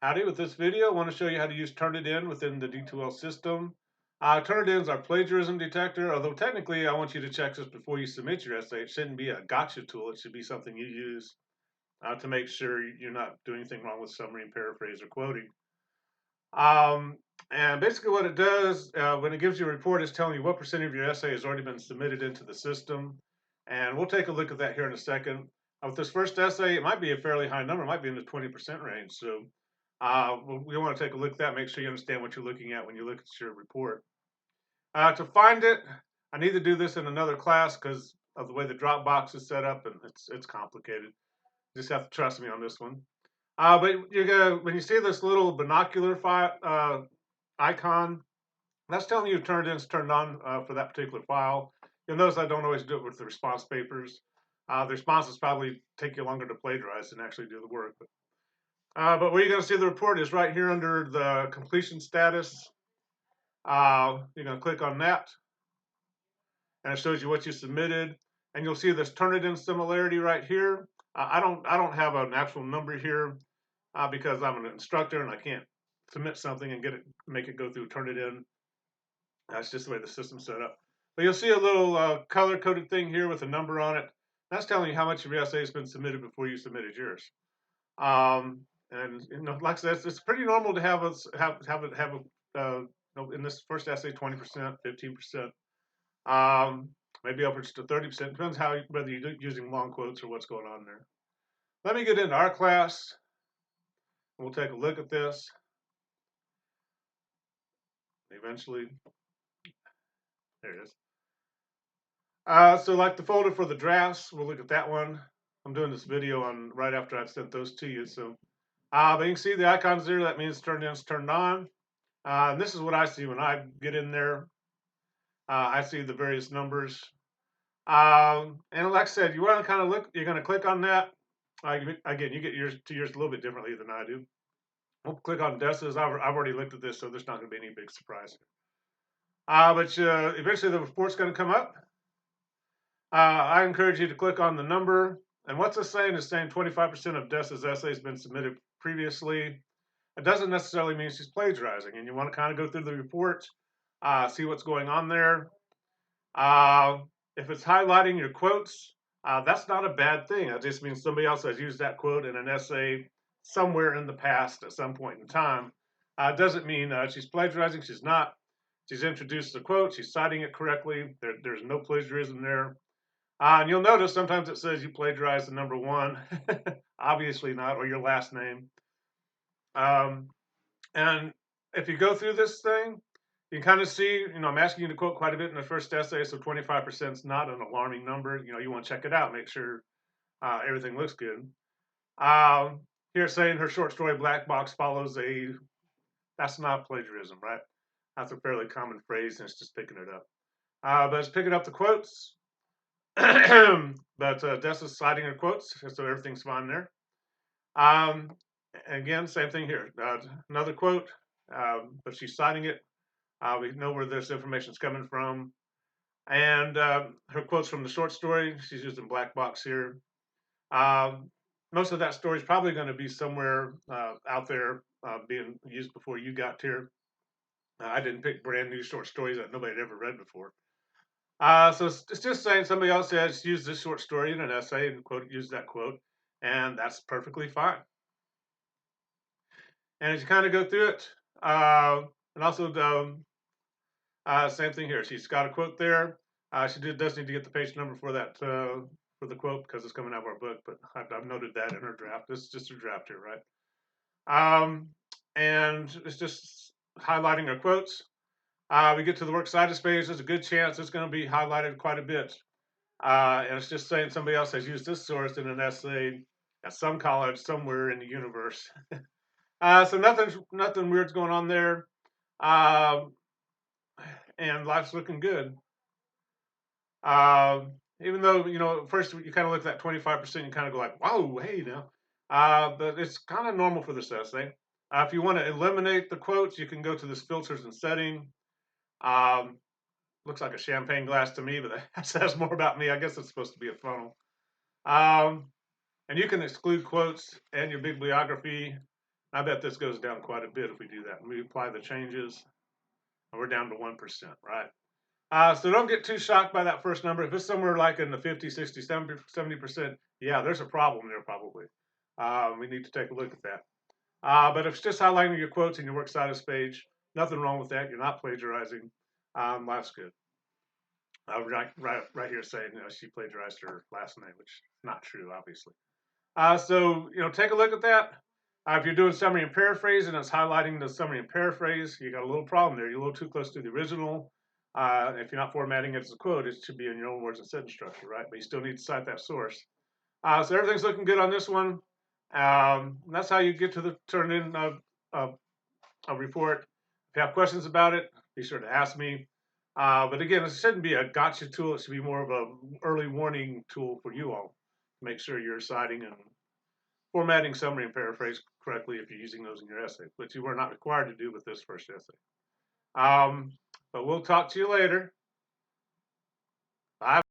Howdy, with this video, I want to show you how to use Turnitin within the D2L system. Turnitin is our plagiarism detector, although technically I want you to check this before you submit your essay. It shouldn't be a gotcha tool. It should be something you use to make sure you're not doing anything wrong with summary and paraphrase or quoting. And basically what it does, when it gives you a report, it's telling you what percent of your essay has already been submitted into the system. And we'll take a look at that here in a second. With this first essay, it might be a fairly high number. It might be in the 20% range. So we want to take a look at that, make sure you understand what you're looking at when you look at your report. To find it, I need to do this in another class because of the way the Dropbox is set up, and it's complicated. You just have to trust me on this one. But you're gonna, when you see this little binocular icon, that's telling you Turnitin's turned on for that particular file. You'll notice I don't always do it with the response papers. The responses probably take you longer to plagiarize than actually do the work. But where you're going to see the report is right here under the completion status. You're going to click on that, and it shows you what you submitted. And you'll see this Turnitin similarity right here. I don't have an actual number here because I'm an instructor and I can't submit something and make it go through Turnitin. That's just the way the system's set up. But you'll see a little color-coded thing here with a number on it. That's telling you how much of your essay has been submitted before you submitted yours. And like I said, it's pretty normal to have in this first essay 20%, 15%, maybe upwards to 30%. Depends whether you're using long quotes or what's going on there. Let me get into our class. We'll take a look at this. Eventually, there it is. So like the folder for the drafts, we'll look at that one. I'm doing this video on right after I've sent those to you. So, but you can see the icons there. That means Turnitin's turned on. And this is what I see when I get in there. I see the various numbers. And like I said, you want to kind of look, you're going to click on that. Again, you get yours a little bit differently than I do. We'll click on Dessa's. I've already looked at this, so there's not going to be any big surprise. But eventually the report's going to come up. I encourage you to click on the number. And what's this saying? It's saying 25% of Dessa's essay has been submitted previously. It doesn't necessarily mean she's plagiarizing, and you want to kind of go through the report, see what's going on there. If it's highlighting your quotes, that's not a bad thing. It just means somebody else has used that quote in an essay somewhere in the past at some point in time. It doesn't mean she's plagiarizing. She's not. She's introduced the quote. She's citing it correctly. There's no plagiarism there. And you'll notice sometimes it says you plagiarized the number one. Obviously not, or your last name. And if you go through this thing, you can kind of see, I'm asking you to quote quite a bit in the first essay, so 25% is not an alarming number. You want to check it out, make sure everything looks good. Here it's saying her short story Black Box follows that's not plagiarism, right? That's a fairly common phrase, and it's just picking it up. But it's picking up the quotes. But Dessa's citing her quotes, so everything's fine there. Again, same thing here. Another quote, but she's citing it. We know where this information is coming from. And her quotes from the short story, she's using Black Box here. Most of that story is probably going to be somewhere out there being used before you got here. I didn't pick brand new short stories that nobody had ever read before. So it's just saying somebody else has used this short story in an essay and used that quote, and that's perfectly fine. And as you kind of go through it, and also same thing here. She's got a quote there. She does need to get the page number for that for the quote because it's coming out of our book, but I've noted that in her draft. This is just a draft here, right? And it's just highlighting her quotes. We get to the works cited page. There's a good chance it's going to be highlighted quite a bit. And it's just saying somebody else has used this source in an essay at some college somewhere in the universe. So nothing weird's going on there. And life's looking good. Even though, at first you kind of look at that 25%, you kind of go like, whoa, hey now. But it's kind of normal for this essay. If you want to eliminate the quotes, you can go to this filters and setting. Looks like a champagne glass to me, but that says more about me. I guess it's supposed to be a funnel. And you can exclude quotes and your bibliography I bet this goes down quite a bit if we do that. We apply the changes, and we're down to 1%, right? So don't get too shocked by that first number. If it's somewhere like in the 50, 60, 70%, yeah, there's a problem there probably. We need to take a look at that. But if it's just highlighting your quotes in your works status page, nothing wrong with that. You're not plagiarizing. That's good. Right here saying she plagiarized her last name, which is not true, obviously. So take a look at that. If you're doing summary and paraphrase and it's highlighting the summary and paraphrase, you got a little problem there. You're a little too close to the original. If you're not formatting it as a quote, it should be in your own words and sentence structure, right? But you still need to cite that source. So everything's looking good on this one. That's how you get to the Turnitin a report. If you have questions about it, be sure to ask me. But again, it shouldn't be a gotcha tool. It should be more of an early warning tool for you all to make sure you're citing and formatting summary and paraphrase correctly if you're using those in your essay, which you were not required to do with this first essay. But we'll talk to you later. Bye.